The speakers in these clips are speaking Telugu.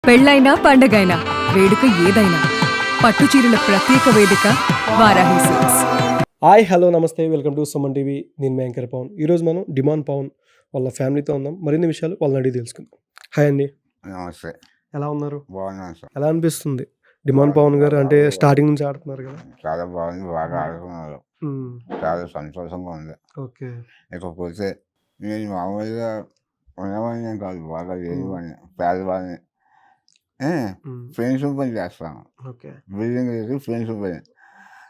పెళ్ళైనా పండగైనా వేడుక ఏదైనా పట్టుచీరల ప్రత్యేక వేదిక వారాహి సిల్క్స్. హాయ్ హలో నమస్తే వెల్కమ్ టు సుమన్ టీవీ. నేను మీ యాంకర్ పవన్. ఈరోజు మనం డిమాండ్ పవన్ వాళ్ళ ఫ్యామిలీతో ఉన్నాం. మరిన్ని విషయాలు వాళ్ళని అడిగి తెలుసుకుందాం. హాయ్ అండి, నమస్తే. ఎలా ఉన్నారు? బాగున్నాను సార్. ఎలా అనిపిస్తుంది డిమాండ్ పవన్ గారు అంటే స్టార్టింగ్ నుంచి ఆడుతున్నారు కదా? చాలా బాగుంది, బాగా ఆడుతున్నారు. చాలా సంతోషంగా ఉంది. ఓకే. ఇకపోతే నేను మామూలుగా ఉన్నవాడిని కాదు, బాగా లేనివాడిని, పేదవాడిని. ఫ్రెండ్స్ పని చేస్తాను. ఓకే. బిల్డింగ్ చేసి ఫ్రెండ్స్ పని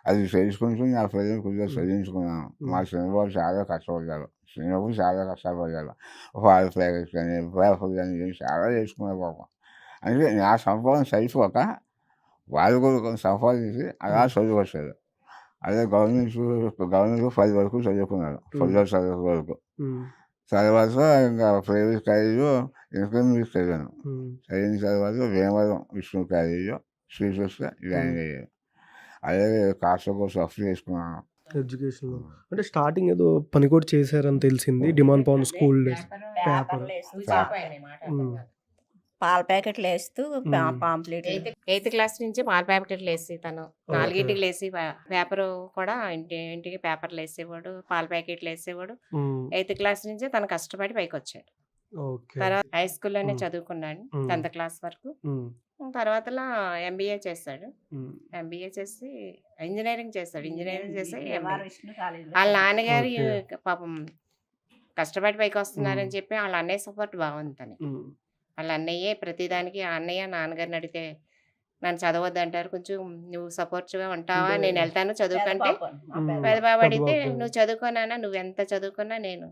అది చేసుకుంటూ నా పిల్లలు కొద్దిగా చదివించుకున్నాను. మా చిన్నబాబు చాలా కష్టపడ్డారు. చిన్నప్పుడు చాలా కష్టపడ్డారు. పాలు ప్యాకెట్స్ కానీ పేపర్లు కానీ చాలా చేసుకున్నారు పాపం. అంటే నా సంపాదన సరిపోక వాళ్ళు కూడా కొంచెం సంపాదించి అలా చదువుకొచ్చారు. అదే గవర్నమెంట్ 10 వరకు చదువుకున్నారు, 10వ తరగతి వరకు. తర్వాత ఇంకా ప్రైవేట్ కాలేజీలో ఇంటర్మీడియట్ చదివాను. చదివిన తర్వాత వేమవరం విష్ణు కాలేజీలో సీట్ వస్తే జాయిన్ అయ్యాను. అలాగే కాస్త కోసం అప్లై చేసుకున్నాను. ఎడ్యుకేషన్ అంటే స్టార్టింగ్ ఏదో పని కూడా చేశారని తెలిసింది. డిమాండ్ పవన్ స్కూల్ పేపర్ పాల ప్యాకెట్లు వేస్తూ పాంప్లెట్ 8th క్లాస్ నుంచి పాల ప్యాకెట్లు వేసి తను 4ంటికి లేసి పేపర్ కూడా ఇంటికి పేపర్లు వేసేవాడు, పాల ప్యాకెట్లు వేసేవాడు. 8th క్లాస్ నుంచే తను కష్టపడి పైకి వచ్చాడు. తర్వాత హై స్కూల్లోనే చదువుకున్నాడు 10th క్లాస్ వరకు. తర్వాత ఎంబీఏ చేశాడు. ఎంబీఏ చేసి ఇంజనీరింగ్ చేశాడు. ఇంజనీరింగ్ చేసి వాళ్ళ నాన్నగారి పాపం కష్టపడి పైకి వస్తున్నారని చెప్పి వాళ్ళ అన్నయ్య సపోర్ట్ బాగుంది తనకి. వాళ్ళ అన్నయ్యే ప్రతిదానికి అన్నయ్య నాన్నగారిని అడిగితే నన్ను చదవద్దు అంటారు, కొంచెం నువ్వు సపోర్ట్గా ఉంటావా, నేను వెళ్తాను చదువుకుంటే. పెద్ద బాబు అడిగితే నువ్వు చదువుకున్నానా, నువ్వు ఎంత చదువుకున్నా నేను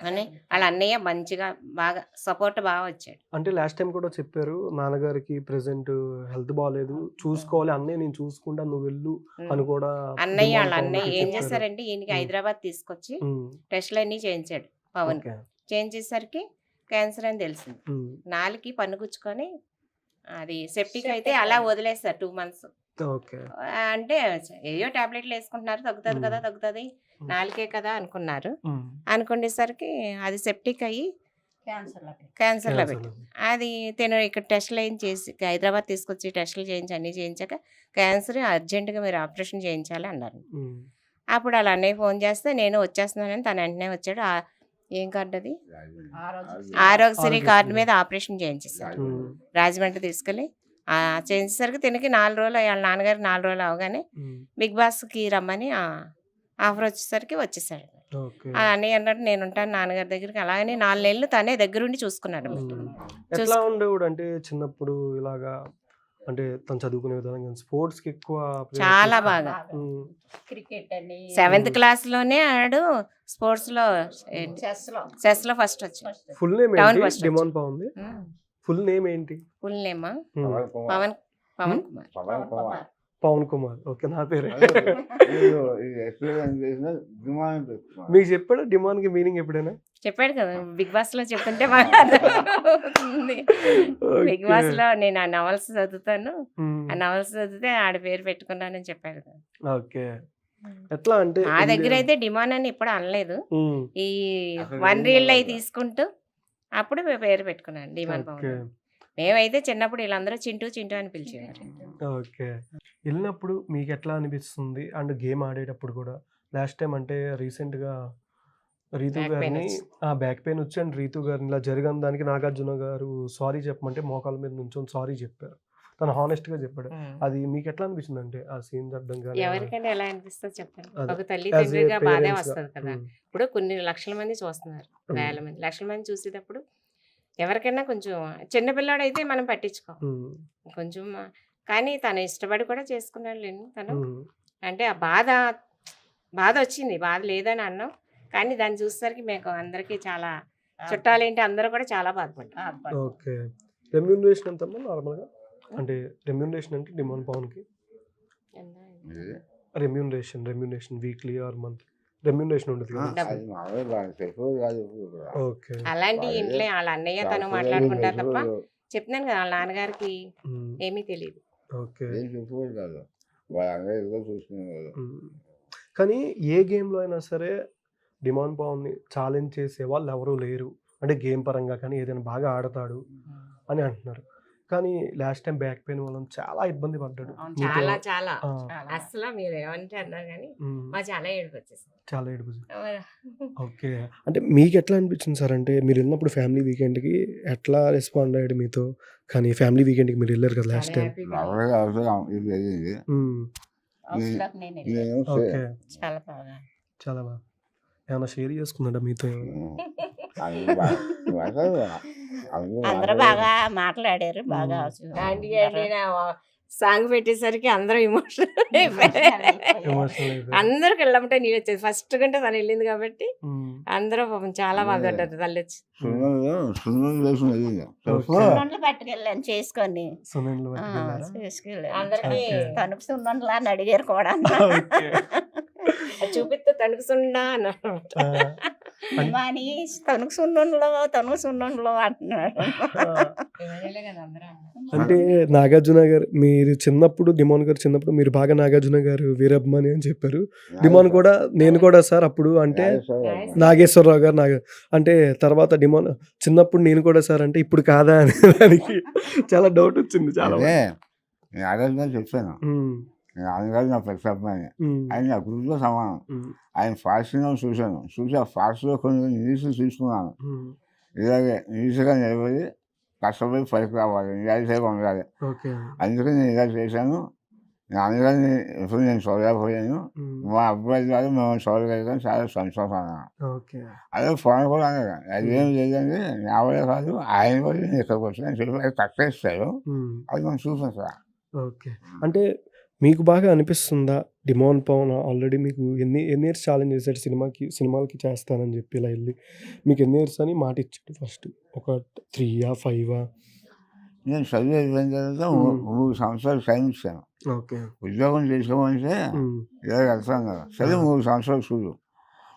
అని వాళ్ళ అన్నయ్య మంచిగా బాగా సపోర్ట్ బాగా వచ్చాడు. అంటే లాస్ట్ టైం కూడా చెప్పారు నాన్నగారికి ప్రెసెంట్ హెల్త్ బాగాలేదు, చూసుకోవాలి అన్నయ్య, నేను చూసుకుంటా నువ్వు వెళ్ళు అని కూడా. వాళ్ళ అన్నయ్య ఏం చేశారంటే ఈయనకి హైదరాబాద్ తీసుకొచ్చి టెస్ట్లు అన్నీ చేయించాడు పవన్. చేయించేసరికి క్యాన్సర్ అని తెలిసింది. నాలుగుకి పన్నుగుచ్చుకొని అది సెప్టిక్ అయితే అలా వదిలేస్తారు 2 months. అంటే ఏయో టాబ్లెట్లు వేసుకుంటున్నారు, తగ్గుతుంది కదా తగ్గుతుంది, నాలుగే కదా అనుకున్నారు. అనుకునేసరికి అది సెప్టిక్ అయ్యి క్యాన్సర్లో పెట్టి అది తిన ఇక్కడ టెస్ట్లు చేసి హైదరాబాద్ తీసుకొచ్చి టెస్టులు చేయించి అన్నీ చేయించాక క్యాన్సర్ అర్జెంటుగా మీరు ఆపరేషన్ చేయించాలి అన్నారు. అప్పుడు వాళ్ళ అన్నయ్య ఫోన్ చేస్తే నేను వచ్చేస్తున్నానని తను వెంటనే వచ్చాడు. ఏం కార్డు అది, ఆరోగ్యశ్రీ కార్డు మీద ఆపరేషన్ చేయించేసారు. రాజమండ్రి తీసుకెళ్ళి చేయించేసరికి తినకి 4 రోజులు, వాళ్ళ నాన్నగారికి 4 రోజులు అవగానే బిగ్ బాస్కి రమ్మని ఆఫర్ వచ్చేసరికి వచ్చేసాడు. అన్నయ్య అన్నట్టు నేను ఉంటాను నాన్నగారి దగ్గరికి. అలాగని 4 నెలలు తనే దగ్గరుండి చూసుకున్నాడు. ఎట్లా ఉండేవాడు అంటే చిన్నప్పుడు ఇలాగా, అంటే తను చదువుకునే విధానం స్పోర్ట్స్ కి ఎక్కువ చాలా బాగా. క్రికెట్ అని 7th క్లాస్ లోనే ఆడు స్పోర్ట్స్ లో చెస్ లో ఫస్ట్ వచ్చాడు. ఫుల్ నేమ్ Town ఏంటి first demand Pavan? Full name ఏంటి? ఫుల్ నేమా పవన్ కుమార్. పవన్ కుమార్. ఓకే, నా పేరే. మీకు చెప్పాడు డిమాండ్ కి మీనింగ్ ఎప్పుడైనా? చెప్పాడు కదా బిగ్ బాస్ లో చెప్తుంటే బిగ్ బాస్ లో నేను ఆ నవల్స్ చదువుతాను, ఆ నవల్స్ చదివితే ఆడ పేరు పెట్టుకున్నానని చెప్పాడు కదా. ఓకే. ఎట్లా అంటే ఆ దగ్గర అయితే డిమాండ్ అని ఇప్పుడు అనలేదు, ఈ 1 reel అవి తీసుకుంటూ అప్పుడు పేరు పెట్టుకున్నాను డిమాండ్ పవన్. మేమైతే చిన్నప్పుడు వీళ్ళందరూ చింటూ చింటూ అని పిలిచేవారు. ఓకే. వెళ్ళినప్పుడు మీకు ఎట్లా అనిపిస్తుంది? అండ్ గేమ్ ఆడేటప్పుడు కూడా లాస్ట్ టైం అంటే రీసెంట్గా రీతు గారిని బ్యాక్ పెయిన్ వచ్చి అండ్ రీతు గారిని ఇలా జరిగిన దానికి నాగార్జున గారు సారీ చెప్పమంటే మోకాల మీద నుంచొని సారీ చెప్పారు. తను హానెస్ట్ గా చెప్పాడు. అది మీకు ఎట్లా అనిపిస్తుంది? అంటే ఆ సీన్ అర్థం కాదు, ఎవరికైనా ఎలా అనిపిస్తుంది చెప్పండి. ఒక తల్లిదండ్రిగా బాధే వస్తుంది కదా. ఇప్పుడు కొన్ని లక్షల మంది చూస్తున్నారు, వేల మంది, లక్షల మంది చూసేటప్పుడు ఎవరికైనా కొంచెం చిన్నపిల్లాడు అయితే మనం పట్టించుకో కొంచెం, కానీ తను ఇష్టపడి కూడా చేసుకున్నాడు లేని తను. అంటే ఆ బాధ వచ్చింది, బాధ లేదని అన్నాం, కానీ దాన్ని చూసేసరికి మీకు అందరికి చాలా చుట్టాలేంటి అందరూ కూడా చాలా బాధపడ్డారు. ఓకే. రెమ్యూనరేషన్ ఎంత నార్మల్గా? అంటే రెమ్యూనరేషన్ అంటే డిమాండ్ పవన్ కి remuneration weekly or month remuneration ఉంటుంది కదా? ఓకే. అలాంటి ఇంట్లో వాళ్ళ అన్నయ్య తను మాట్లాడుకుంటారు తప్ప చెప్తున్నాను కదా వాళ్ళ నాన్నగారికి ఏమీ తెలియదు. ఓకే. కానీ ఏ గేమ్ లో అయినా సరే డిమాండ్ పవన్ ని ఛాలెంజ్ చేసే వాళ్ళు ఎవరు లేరు. అంటే గేమ్ పరంగా కానీ ఏదైనా బాగా ఆడతాడు అని అంటున్నారు. కానీ లాస్ట్ టైం బ్యాక్ పెయిన్ వల్ల చాలా ఇబ్బంది పడ్డాడు. అవును, మీతో చాలా చాలా ఆ, చాలా. అసలు మీరు ఏమంటే అన్నారు కానీ ఉమ్, మా చాలా ఏడుపు వచ్చేసింది. చాలా ఏడుపు. ఓకే. అంటే మీకు ఎట్లా అనిపించింది సార్? అంటే మీరు వెళ్ళినప్పుడు ఫ్యామిలీ వీకెండ్‌కి ఎట్లా రెస్పాండ్ అయ్యాడు మీతో? కానీ ఫ్యామిలీ వీకెండ్‌కి మీరు వెళ్ళారు కదా లాస్ట్ చాలా టైం. హ్యాపీగా మామూలుగా అవసరం ఇది వెళ్ళింది. హౌస్లోకి నేను వెళ్ళాను. నేను ఓకే. చాలా బాగా. చాలా బాగా. ఏమైనా షేర్ చేసుకున్నాడా మీతో ఏమైనా? అందరూ బాగా మాట్లాడారు. అందరూ బాగా మాట్లాడారు, బాగా ఆంటీ ఆంటీ నా సాంగ్ పెట్టేసరికి అందరూ ఎమోషనల్ ఎమోషనల్ అయిపోయారు. అందరికి వెళ్ళమంటే నీళ్ళు వచ్చేది. ఫస్ట్ కంటే తను వెళ్ళింది కాబట్టి ఉమ్, అందరూ పాపం చాలా బాధపడ్డారు తల్లి వచ్చి. సున్నం వేసుకుని వెళ్ళింది. సున్నుండలు పట్టుకెళ్ళాను చేసుకొని. సునీల్ పట్టుకెళ్ళారా? చేసుకెళ్ళాను. అందరికీ తణుకు సున్నుండలా అని అడిగారు కూడా. ఓకే. అది చూపిస్తే తణుకుసుండా అన్నారు. ఆ, అన్- అని తణుకు సున్నుండలో అంటున్నాడు. ఆ, ఇవన్నీలే కదా అందరూ అన్నారు. అంటే నాగార్జున గారు మీరు చిన్నప్పుడు, డిమాన్ గారు చిన్నప్పుడు మీరు బాగా నాగార్జున గారు వీరభిమాని అని చెప్పారు. డిమాన్ కూడా నేను కూడా సార్ అప్పుడు అంటే నాగేశ్వరరావు గారు అంటే తర్వాత డిమాన్ చిన్నప్పుడు నేను కూడా సార్ అంటే ఇప్పుడు కాదా అని దానికి చాలా డౌట్ వచ్చింది చాలా. అదే నేను ఆరోగ్యంగా చెప్పాను. ఉమ్, నాన్నగారు నా పెద్ద అబ్బాయి. ఉమ్, ఆయన నా గురువుతో సమానం. ఉమ్, ఆయన ఫాస్ట్గా చూశాను. చూసి ఆ ఫాస్ట్లో కొన్ని న్యూస్లు తీసుకున్నాను. ఉమ్, ఇలాగే న్యూస్గా నిలబడి కష్టపడి పైకి రావాలి, నిరాశగా ఉండాలి. ఓకే. అందుకని నేను ఇలా చేశాను. నాన్నగారిని ఎప్పుడు నేను చూడలేకపోయాను. ఉమ్, మా అబ్బాయి ద్వారా మేము చూడగలిగాం, చాలా సంతోషం. ఓకే. అదే ఫోన్ కూడా అన్నారు, అదేం లేదండి నా వల్ల కాదు, ఆయన కూడా నేను ఇక్కడికి వచ్చాను చెప్పి అది తక్కువ ఉమ్, అది మనం చూసాం సార్. ఓకే. అంటే మీకు బాగా అనిపిస్తుందా డిమాన్ పవన్ ఆల్రెడీ మీకు ఎన్ని ఇయర్స్ ఛాలెంజ్ చేశాడు సినిమాలకి చేస్తానని చెప్పి ఇలా వెళ్ళి మీకు ఎన్ని ఇయర్స్ అని మాట ఇచ్చాడు? ఫస్ట్ ఒక 3 5 నేను చదువు అయిపోయిన తర్వాత 3 సంవత్సరాలు టైం ఇచ్చాను. ఓకే. ఉద్యోగం చేసుకోమంటే ఉమ్, ఇలా వెళ్తాం కదా, సరే 3 సంవత్సరాలు చూడు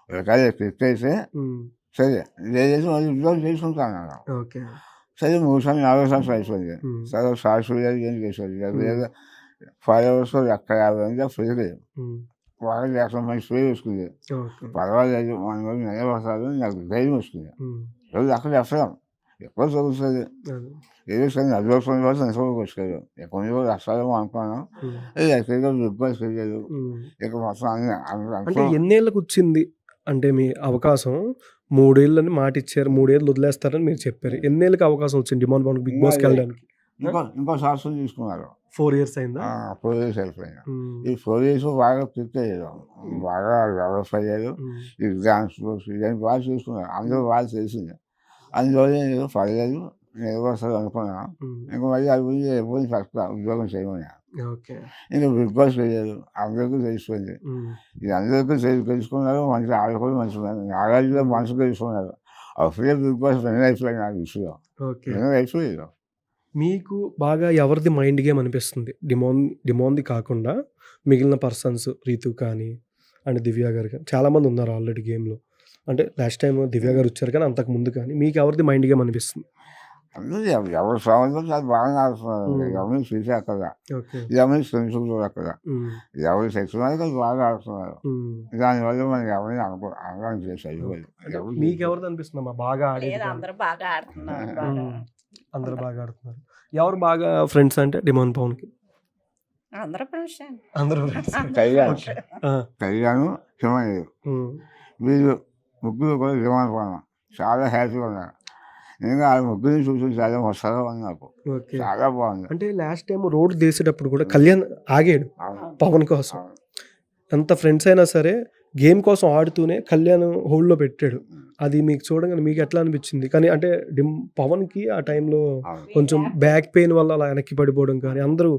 ఒకవేళ క్లిక్ అయితే ఉమ్, సరే, లేదైతే మళ్ళీ ఉద్యోగం చేసుకుంటాను అన్నాను. ఓకే. సరే 3 4 సంవత్సరాలు అయిపోయింది. ఉమ్, సరే సాక్షులు ఏం చేసేది లేదా ఫాలోవర్స్ 150 ఫ్రీగా ఉమ్, వాళ్ళు 1,00,000 మంది ఫ్రీ వస్తుంది. ఓకే. పర్వాలేదు మన వాళ్ళు నిలబడతారు, నాకు ధైర్యం వస్తుంది. ఉమ్, రోజు అక్కడ ఎఫ్ఎం ఎక్కువ చదువుతుంది. అదే. ఏదో సరే 40 రోజులు ఎంతవరకు వచ్చారు, కొన్ని రోజులు అసలు అనుకున్నాను. ఉమ్, ఎక్కడికో బిగ్ తెలియదు. ఉమ్. ఇక మొత్తం అంటే ఎన్నేళ్ళకి వచ్చింది అంటే మీ అవకాశం? 3 ఏళ్ళని మాట ఇచ్చారు, 3 ఏళ్ళు వదిలేస్తారని మీరు చెప్పారు. ఎన్నేళ్ళకి అవకాశం వచ్చింది డిమాన్ పవన్ బిగ్ బాస్కి వెళ్ళడానికి? ఇంకో సంవత్సరం తీసుకున్నారు. 4 ఇయర్స్ అయిందా? 4 years అయిపోయింది. ఉమ్, ఈ 4 years బాగా క్లిక్ అయ్యారు, బాగా డెవలప్ అయ్యారు. ఉమ్, ఎగ్జామ్స్ ఇవన్నీ బాగా చూసుకున్నారు, అందరూ బాగా తెలిసింది. అందువల్ల నేను పర్లేదు నిలబడతారు అనుకున్నాను. ఉమ్, ఇంకా మళ్ళీ అది గురించి ఎప్పుడు ఫస్ట్ ఉద్యోగం చేయమని ఓకే. ఇంకా బిగ్ బాస్ వెళ్ళారు, అందరికీ తెలిసిపోయింది. ఉమ్, ఇది అందరికీ తెలుసుకున్నారు, మంచి ఆడుకోవడం మంచి నాగార్జున మనసు తెలుసుకున్నారు. అప్పుడే బిగ్ బాస్ విన్నర్ అయిపోయింది. నాకు విషయం ఓకే. విన్నర్ అయిపోలేదు. మీకు బాగా ఎవరిది మైండ్ గేమ్ అనిపిస్తుంది? డిమాన్ది కాకుండా మిగిలిన పర్సన్స్ రీతు కానీ అండ్ దివ్య గారు కానీ చాలామంది ఉన్నారు ఆల్రెడీ గేమ్లో. అంటే లాస్ట్ టైం దివ్య గారు వచ్చారు కానీ అంతకు ముందు కానీ మీకు ఎవరిది మైండ్ గేమ్ అనిపిస్తుంది? అందరూ ఎవరు సంవత్సరం చాలా బాగా ఆడుతున్నారు. ఉమ్. ఎవరిని చూసి అక్కడ, ఓకే. ఎవరిని ఫ్రెండ్స్ అక్కడ, ఉమ్, ఎవరు తెచ్చుకున్నారు కదా బాగా ఆడుతున్నారు. ఉమ్. దానివల్ల మనకి ఎవరిని అనుకోవడం చేసి అయిపోయింది. అంటే మీకు ఎవరిది అనిపిస్తుందమ్మా బాగా ఆడేది? లేదు, కానీ? అందరూ బాగా ఆడుతున్నారు. బాగా. ఉమ్, అందరు బాగా ఆడుతున్నారు. ఎవరు బాగా ఫ్రెండ్స్ అంటే డిమాన్ పవన్కి? అందరూ ఫ్రెండ్స్. అందరూ ఫ్రెండ్స్. కళ్యాణ్ హిమయ్య వీళ్ళు ముగ్గురు కూడా విమానపడడం చాలా హ్యాపీగా ఉన్నారు. ఇంకా ఆ ముగ్గురిని చూసి చాలా వస్తాగా ఉంది నాకు, ఓకే. చాలా బాగుంది. అంటే లాస్ట్ టైం రోడ్ తీసేటప్పుడు కూడా కళ్యాణ్ ఆగాడు పవన్ కోసం. ఎంత ఫ్రెండ్స్ అయినా సరే గేమ్ కోసం ఆడుతూనే కళ్యాణ్ హోల్డ్లో పెట్టాడు. అది మీకు చూడగానే మీకు ఎట్లా అనిపించింది? కానీ అంటే పవన్కి ఆ టైంలో కొంచెం బ్యాక్ పెయిన్ వల్ల అలా వెనక్కి పడిపోవడం కానీ అందరూ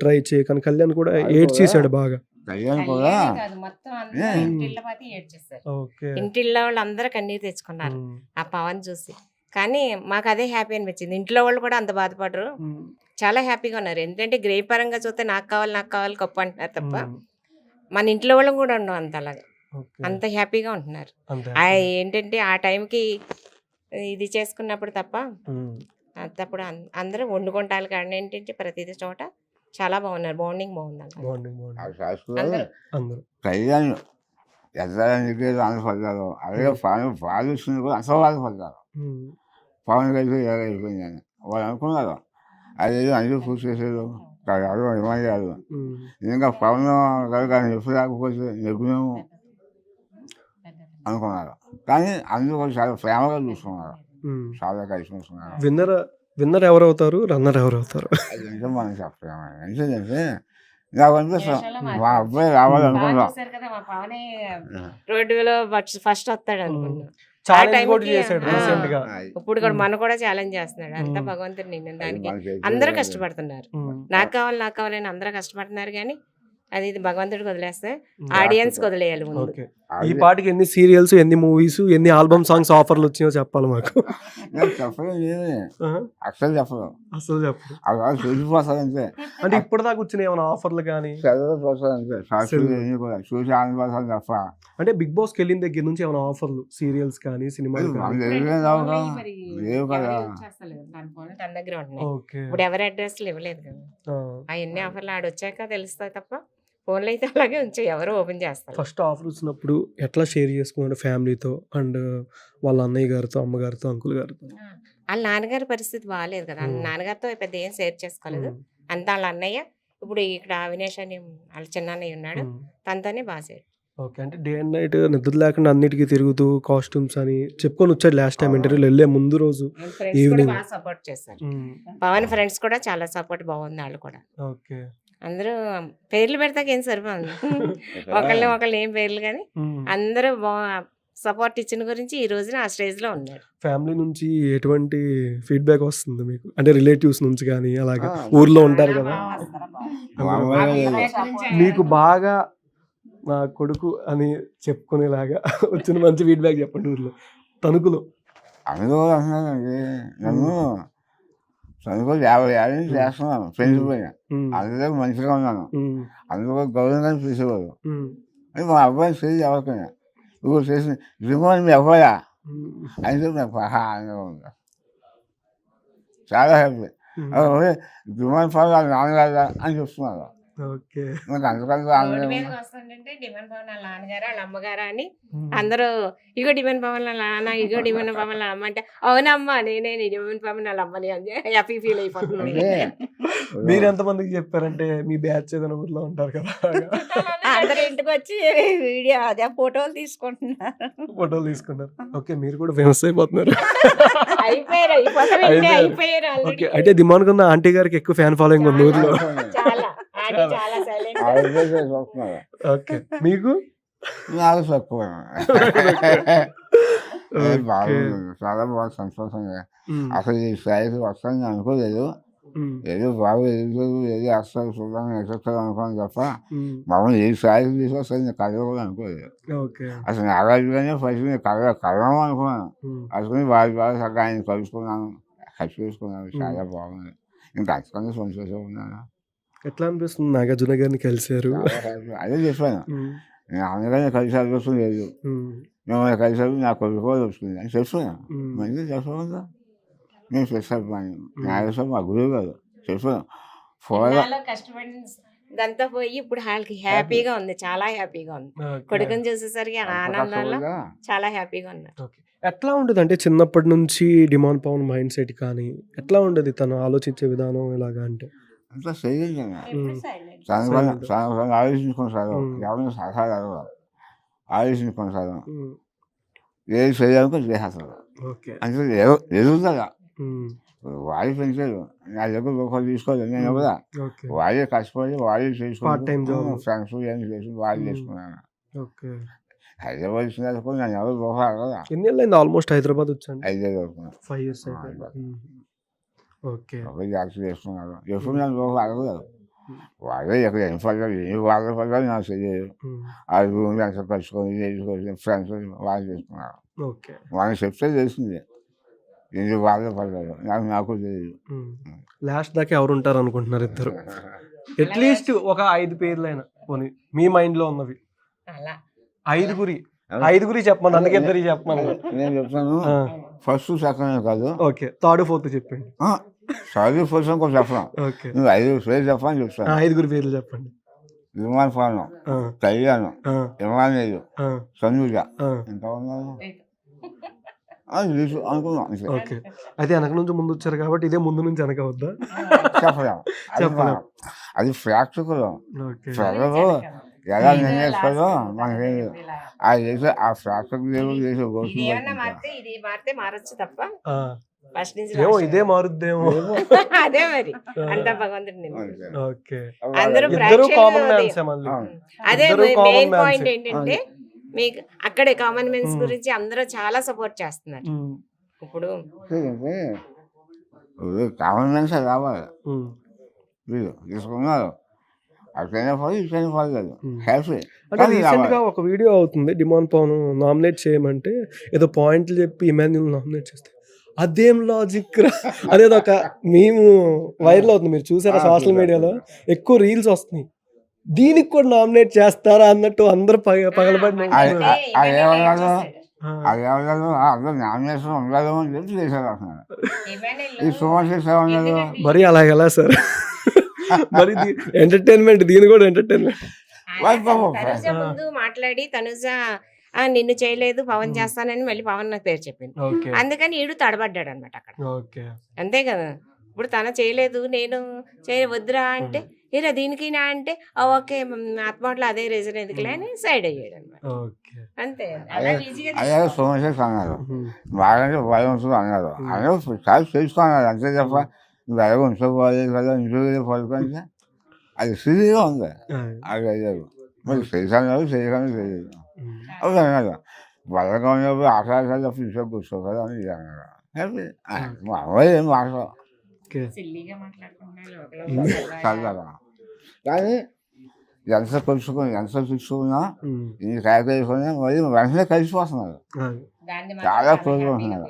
ట్రై చేయ, కానీ కళ్యాణ్ కూడా ఏడ్చేసాడు బాగా. కళ్యాణ్ కూడా కాదు, మొత్తం అందరూ ఇంటిళ్ళ పాతి ఏడ్చేస్తారు. ఓకే. ఇంటిళ్ళ వాళ్ళు అందరూ కన్నీరు తెచ్చుకున్నారు ఆ పవన్ చూసి. కానీ మాకు అదే హ్యాపీ అనిపించింది. ఇంట్లో వాళ్ళు కూడా అంత బాధపడరు, చాలా హ్యాపీగా ఉన్నారు. ఎందుకంటే గ్రే పరంగా చూస్తే నాకు కావాలి గొప్ప అంటున్నారు తప్ప మన ఇంట్లో వాళ్ళం కూడా ఉన్నాం అంత అలాగా, అంత హ్యాపీగా ఉంటున్నారు. ఏంటంటే ఆ టైంకి ఇది చేసుకున్నప్పుడు తప్ప అప్పుడు అందరూ వండుకుంటారు కానీ ఏంటంటే ప్రతిదీ చోట చాలా బాగున్నారు. బాండింగ్ బాగుంది అందరూ. కళ్యాణ్ ఎంత ఆనందపడ్డారు, అలాగే బాధిస్తుంది కూడా అంత బాధపడ్డారు. పవన్ కలిసి అయిపోయిందని వాళ్ళు అనుకున్నారు. అది అందరూ పూర్తి చేశారు ఎవరు ఇవ్వలేదు. ఉమ్. ఇంకా పవన్ గారు కానీ ఎప్పుడు రాకపోతే నెగ్గునేమో అనుకున్నారు. కానీ అందరూ కూడా చాలా ప్రేమగా చూసుకున్నారు, ఉమ్. చాలా కలిసి చూసుకున్నారు. విన్నర్ ఎవరు అవుతారు, రన్నర్ ఎవరు అవుతారు? అది నిజం మనం చెప్పలేము. ఎందుకంటే నాకు అనిపిస్తుంది మా అబ్బాయి రావాలనుకున్నా. చూసారు కదా మా పవనే రోడ్డులో ఫస్ట్ వస్తాడు అనుకున్నాం. ఛాలెంజ్ time కూడా కి, చేశాడు ఆ. రీసెంట్ గా. ఇప్పుడు కూడా మన కూడా ఛాలెంజ్ చేస్తున్నాడు. అంతా ఉమ్. భగవంతుడు నిన్న దానికి మనకి అయితే అందరూ కష్టపడుతున్నారు. ఉమ్. నాకు కావాలని అందరూ కష్టపడుతున్నారు, కానీ అది ఇది భగవంతుడికి వదిలేస్తే ఉమ్. ఆడియన్స్ వదిలేయాలి ముందు. ఓకే. ఈ పాటికి ఎన్ని సీరియల్స్, ఎన్ని మూవీస్, ఎన్ని ఆల్బమ్ సాంగ్స్ ఆఫర్లు వచ్చినాయో చెప్పాలి మాకు. నేను చెప్పలేదు, ఏమి ఆహా. అసలు చెప్పలేదు. అసలు చెప్పు. అవి చూసిపోతారంతే, అంటే ఇప్పటిదాకా వచ్చిన ఏమైనా ఆఫర్లు కానీ, చదివిపోతారంతే. సాక్షులు ఏమి కూడా చూసి ఆనందపడతారు తప్ప. అంటే బిగ్ బాస్ కి వెళ్ళిన దగ్గర నుంచి ఏమైనా ఆఫర్లు, సీరియల్స్ కానీ, సినిమాలు మనకు కానీ? తెలియదు రావు కదా. మరి లేవు కదా. ఎవరు use చేస్తలేరు. దాని ఫోన్లు తన దగ్గర ఉంటున్నాయి. ఓకే. ఇప్పుడు ఎవరి అడ్రస్లు ఇవ్వలేదు కదా. ఆ. అవన్నీ ఆఫర్లు ఆడొచ్చాక తెలుస్తాయి తప్ప ఫోన్లు అయితే అలాగే ఉంచాయి, ఎవరు ఓపెన్ చేస్తారు. ఫస్ట్ ఆఫర్ వచ్చినప్పుడు ఎట్లా షేర్ చేసుకున్నాడు ఫ్యామిలీతో అండ్ వాళ్ళ అన్నయ్య గారితో, అమ్మగారితో, అంకుల్ గారితో? వాళ్ళ నాన్నగారి పరిస్థితి బాగాలేదు కదా. వాళ్ళ ఉమ్. నాన్నగారితో పెద్ద ఏం షేర్ చేసుకోలేదు. ఉమ్. అంతా వాళ్ళ అన్నయ్య, ఇప్పుడు ఇక్కడ అవినేష్ అని వాళ్ళ చిన్న అన్నయ్య ఉన్నాడు, ఉమ్. తనతోనే బాగా షేర్. ఓకే. అంటే డే అండ్ నైట్ నిద్ర లేకుండా అన్నిటికీ తిరుగుతూ కాస్ట్యూమ్స్ అని చెప్పుకొని వచ్చాడు లాస్ట్ టైం ఇంటర్వ్యూలో వెళ్ళే ముందు రోజు. ఫ్రెండ్స్ కూడా ఈవినింగ్. బాగా సపోర్ట్ చేస్తారు. ఉమ్. పవన్ ఫ్రెండ్స్ కూడా చాలా సపోర్ట్, బాగుంది వాళ్ళు కూడా. ఓకే. అందరూ పేర్లు పెడతాక ఏం సరిపోదు. ఒకళ్ళు ఏం పేర్లు, కానీ ఉమ్. అందరూ సపోర్ట్ ఇచ్చిన గురించి ఈ రోజున ఆ స్టేజ్ లో ఉన్నాడు. ఫ్యామిలీ నుంచి ఎటువంటి ఫీడ్బ్యాక్ వస్తుంది మీకు? అంటే రిలేటివ్స్ నుంచి కానీ అలాగా ఆ. ఊర్లో ఉంటారు కదా, మా అమ్మాయి మీకు బాగా నా కొడుకు అని చెప్పుకునేలాగా వచ్చిన మంచి ఫీడ్బ్యాక్ చెప్పండి ఊర్లో, తణుకులో. అందరూ అంటున్నారండి నన్ను చదువుకో 50 ఏళ్ళ నుంచి చేస్తున్నాను. ఫ్రెండ్స్ పోయిన ఉమ్. అందరూ మంచిగా ఉన్నాను, ఉమ్. అందరూ గౌరవంగా పిలిచేవారు. ఉమ్. అని మా అబ్బాయి చేసి ఎవరికైనా నువ్వు చేసి రిమోన్ మీ అబ్బాయా ఉమ్. అని చెప్పి నాకు బాగా ఆనందంగా ఉంది, చాలా హ్యాపీ. ఉమ్. రిమోన్ ఫాల్ వాళ్ళ నాన్నగారు అని చెప్తున్నారు. ఓకే. నాకు అందుకని రోడ్డు ఆనందం. మీదకి వస్తుంటే డిమాండ్ పవన్ వాళ్ళ నాన్నగారు వాళ్ళ అమ్మగారు అని ఉమ్. అందరూ ఇగో డిమాండ్ పవన్ వాళ్ళ నాన్న, ఇగో డిమాండ్ పవన్ వాళ్ళ అమ్మ అంటే, అవునమ్మా నేనే డిమాండ్ పవన్ వాళ్ళ అమ్మని అని హ్యాపీ ఫీల్ అయిపోతుంది. అంటే మీరు ఎంతమందికి చెప్పారంటే మీ బ్యాచ్ ఏదైనా ఊర్లో ఉంటారు కదా, అందరు ఇంటికి వచ్చి వీడియో అదే ఫోటోలు తీసుకుంటున్నారు. ఫోటోలు తీసుకున్నారు. ఓకే. మీరు కూడా ఫేమస్ అయిపోతున్నారు. అయిపోయారు, అయిపోతారు, అయిపోయారు. అయిపోయారు already. ఓకే. అయితే దిమాన్ కన్నా ఆంటీ గారికి ఎక్కువ ఫ్యాన్ ఫాలోయింగ్ ఉంది ఊర్లో. చాలా ఆడి చాలా సైలెంట్. వస్తున్నారు ఓకే. మీకు? నాకు తక్కువ. ఓకే. బాగుంది, చాలా బాగా సంతోషంగా. ఉమ్. అసలు ఈ స్థాయికి వస్తానని అనుకోలేదు. ఉమ్. ఏదో బాగా ఎదుగుతుంది, ఏదో అస్సలు చూద్దాం ఎదుగుతుంది అనుకోని తప్ప ఉమ్. మామూలు ఏ స్థాయికి తీసుకొస్తుంది నేను కలవ కూడా అనుకోలేదు. ఓకే. అసలు నాగార్జునే ఫస్ట్ నేను కలవం అనుకున్నాను. ఉమ్. అనుకుని బాగా బాగా చక్కగా ఆయన కలుసుకున్నాను, ఖర్చు చేసుకున్నాను, చాలా బాగుంది. ఇంకా అంతకన్నా సంతోషంగా ఉన్నాను. ఎట్లా అనిపిస్తుంది నాగార్జున గారిని కలిశారు? చాలా happy. అదే చెప్పాను, ఉమ్. నేను అందుకని కలిసి అదృష్టం లేదు, ఉమ్. మేము కలిసారు నా కొడుకు కూడా వస్తుంది అని చెప్పాను. ఉమ్. మంచిగా చెప్పకుండా నేను చెప్పాను. నాగేశ్వరం మా గురువు గారు చెప్పాను. ఫోన్ ఇన్నాళ్ళు కష్టపడి ఇదంతా పోయి ఇప్పుడు వాళ్ళకి హ్యాపీగా ఉంది, చాలా హ్యాపీగా ఉంది. ఓకే. కొడుకుని చూసేసరికి ఆ ఆనందంలో చాలా హ్యాపీగా ఉన్నారు. ఓకే. ఎట్లా ఉండదు అంటే చిన్నప్పటి నుంచి డిమాండ్ పవన్ మైండ్ సెట్ కానీ ఎట్లా ఉండదు తను ఆలోచించే విధానం ఇలాగా అంటే? అంతా సైలెంట్గా ఎప్పుడు silent. చాలా ఆలోచించుకుంటారు, ఉమ్. ఎవరైనా సలహాలు ఆలోచించుకుంటారు, ఉమ్. ఏది చేయాలనుకో చేసేస్తారు. ఓకే. అంటే ఎదుగుతుందా ఉమ్. వాడి పెంచారు, నా దగ్గర రూపాయలు తీసుకోలేదు నేను కూడా. ఓకే. వాడే కష్టపడి వాడే Part time job. చేసుకుని ఫ్రెండ్స్ ఏం చేసి వాడే ఉమ్. చేసుకున్నాను. ఓకే. హైదరాబాద్ వచ్చిన కూడా నన్ను ఎవరు రూపాయలు కదా ఎన్ని ఏళ్ళు అయింది ఆల్మోస్ట్ హైదరాబాద్ వచ్చాను? 5 ఏళ్ళు అవుతున్నాను. 5 years అయిపోయింది. ఉమ్. ఓకే. ఒక జాగ్రత్త చేసుకున్నారు, ఎప్పుడు నన్ను రూపాయలు అడగలేదు. వాళ్ళే ఎక్కడ ఎన్ని పడ్డారు ఎన్ని వాళ్ళ పడ్డారు నాకు తెలియదు. ఉమ్. ఆ రూమ్ ఎంత కలుసుకొని చేసుకొని ఫ్రెండ్స్ వాళ్ళు చేసుకున్నారు. ఓకే. మనం చెప్తే తెలిసింది ఎన్ని వాళ్ళే పడ్డారు, నాకు తెలియదు. లాస్ట్ దాకా ఎవరు ఉంటారు అనుకుంటున్నారు ఇద్దరు? అట్లీస్ట్ ఒక 5 పేర్లైనా పోనీ మీ మైండ్ లో ఉన్నవి. అలా ఐదుగురి చెప్పమని, అందుకే ఇద్దరికి చెప్పమని. నేను చెప్తాను, ఫస్ట్ సెకండ్ కాదు. ఓకే. థర్డ్ ఫోర్త్ చెప్పండి. చదువు ఫస్ట్ కూడా చెప్పను, ఓకే. నువ్వు 5 పేరు చెప్పని చెప్తాను. 5 పేర్లు చెప్పండి. విమాన్ ఫాను, కళ్యాణం, ఇమానేయుడు, సంజుజ, ఆ. ఎంత ఉన్నారు రిలీజ్ అనుకున్నాం అంతే. ఓకే. అయితే వెనక నుంచి ముందు వచ్చారు కాబట్టి ఇదే ముందు నుంచి వెనక వద్దా? చెప్పలేము. చెప్పలేం. అది ప్రేక్షకులు ఓకే. ప్రజలు ఎలా నిర్ణయిస్తారో మనకి ఆ చేసే ఆ ప్రేక్షకులు చేసే ఇది కోసం ఏమన్నా మారితే ఇది మారితే మారచ్చు తప్ప ఆ, ఫస్ట్ నుంచి ఏమో last ఇదే మారుద్దేమో. అదే మరి అంత భగవంతుడి నిర్ణయం. ఓకే. అందరూ ఇద్దరు ప్రేక్షకులు కామన్ అది- మ్యాన్సే మళ్ళీ. అదే ఇద్దరు common మెయిన్ mans. పాయింట్ ఏంటంటే మీకు అక్కడే కామన్ మెన్స్ ఉమ్. గురించి అందరూ చాలా సపోర్ట్ చేస్తున్నారు. ఉమ్, ఇప్పుడు కామన్ మ్యాన్స్ రావాలి ఉమ్, వీళ్ళు తీసుకున్నారు అట్లనే పోయి ఇట్లనే పోలేదు ఉమ్. హ్యాపీ అంటే రీసెంట్ గా ఒక వీడియో అవుతుంది డిమాండ్ పవన్ నామినేట్ చేయమంటే ఏదో పాయింట్లు చెప్పి ఇమాన్యుల్ నామినేట్ చేస్తే అదేం లాజిక్ రా, అదేదో ఒక మేము వైరల్ అవుతుంది, మీరు చూసారా సోషల్ మీడియాలో ఎక్కువ రీల్స్ వస్తున్నాయి, దీనికి కూడా నామినేట్ చేస్తారా అన్నట్టు అందరు పగలబడి నవ్వుతున్నారు. అది ఎవరు అందరూ నామినేషన్ ఉండదు అని చెప్పి చేశారు అంటున్నారు. ఈ సుమన్ ఉండదు మరి అలా ఎలా సార్? మరి ఎంటర్టైన్మెంట్, దీని కూడా ఎంటర్టైన్మెంట్. తనుజ ముందు మాట్లాడి తనుజ నిన్ను చేయలేదు పవన్ చేస్తానని మళ్ళీ పవన్ నాకు పేరు చెప్పింది. ఓకే. అందుకని ఈడు తడబడ్డాడు అనమాట అక్కడ. ఓకే. అంతే కదా, ఇప్పుడు తన చేయలేదు నేను వద్దురా అంటే ఏరా దీనికినా అంటే ఓకే ఆత్మట్లో అదే రీజన్ ఎందుకులే అని సైడ్ అయ్యాడు అనమాట. ఓకే. అంతే అలా ఈజీగా అదే సుమన్ అన్నారు బాగానే భయం అన్నారు అందరూ చాలా తెలుసుకున్నారు అంతే తప్ప నువ్వు ఎలాగో ఉంచుకోవాలి కదా ఇంట్లో పడుకుంటే అది సిరీగా ఉంది. అది అయ్యారు మరి చేశాను చేయగానే తెలియదు అవి అన్నారు బలంగా ఉన్నప్పుడు ఆశలు తప్ప ఇంట్లో కూర్చోగలరు అని ఇది అన్నారు. మా అమ్మాయి ఏం మాట్లాడు ఓకే. సిల్లీగా మాట్లాడుకుంటున్నాను చల్లగా కానీ ఎంత తెలుసుకున్నా ఈ కాయకొని మళ్ళీ వెంటనే కలిసిపోతున్నారు, చాలా క్లోజ్గా ఉంటున్నారు.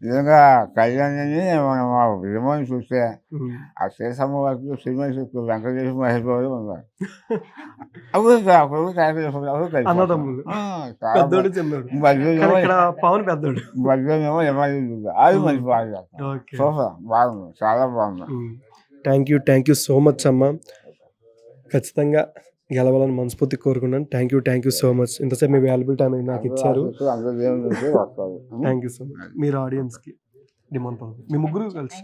నిజంగా కళ్యాణ్ని మా విలువని చూస్తే ఆ శేషమ్మ వరకు సినిమా వెంకటేశ్వర మహేష్ బాబు ఉన్నారు. అప్పుడు అన్నదమ్ములు. పెద్దోడు చిన్నోడు. పవన్ పెద్దోడు. మధ్యలోనేమో ఎమ్మెల్యే అది మంచి బాగా చేస్తాను. ఓకే. చూసా బాగుంది, చాలా బాగుంది. థ్యాంక్ యూ సో మచ్ అమ్మ. ఖచ్చితంగా గెలవాలని మనస్ఫూర్తి కోరుకున్నాను. Thank you so much. ఇంతసేపు మీ వాల్యుబుల్ టైం నాకు ఇచ్చారు. అందరూ దేవుని చూసి వస్తారు. Thank you so much. మీరు ఆడియన్స్కి డిమాండ్ పవన్ మీ ముగ్గురు కలిసి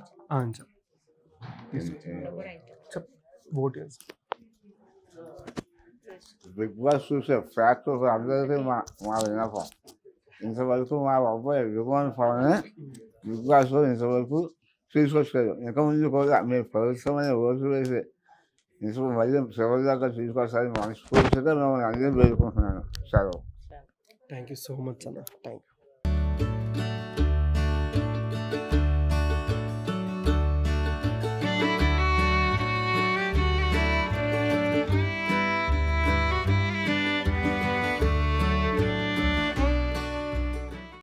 ఓట్ చేసి బిగ్ బాస్ చూసే ఫ్యాక్ట్ అందరికీ మా విన్నపం, ఇంతవరకు మా అబ్బాయి విమాన్ పవన్ బిగ్ బాస్లో ఇంతవరకు తీసుకొచ్చారు. ఇంకా ముందు కూడా మీరు పవిత్రమైన ఓట్లు వేసి ఇంత మళ్ళీ చివరి దాకా తీసుకొస్తారని మనస్ఫూర్తిగా మిమ్మల్ని అందరూ వేడుకుంటున్నాను. సెలవు. థ్యాంక్ యూ సో మచ్ అన్న. Thank you.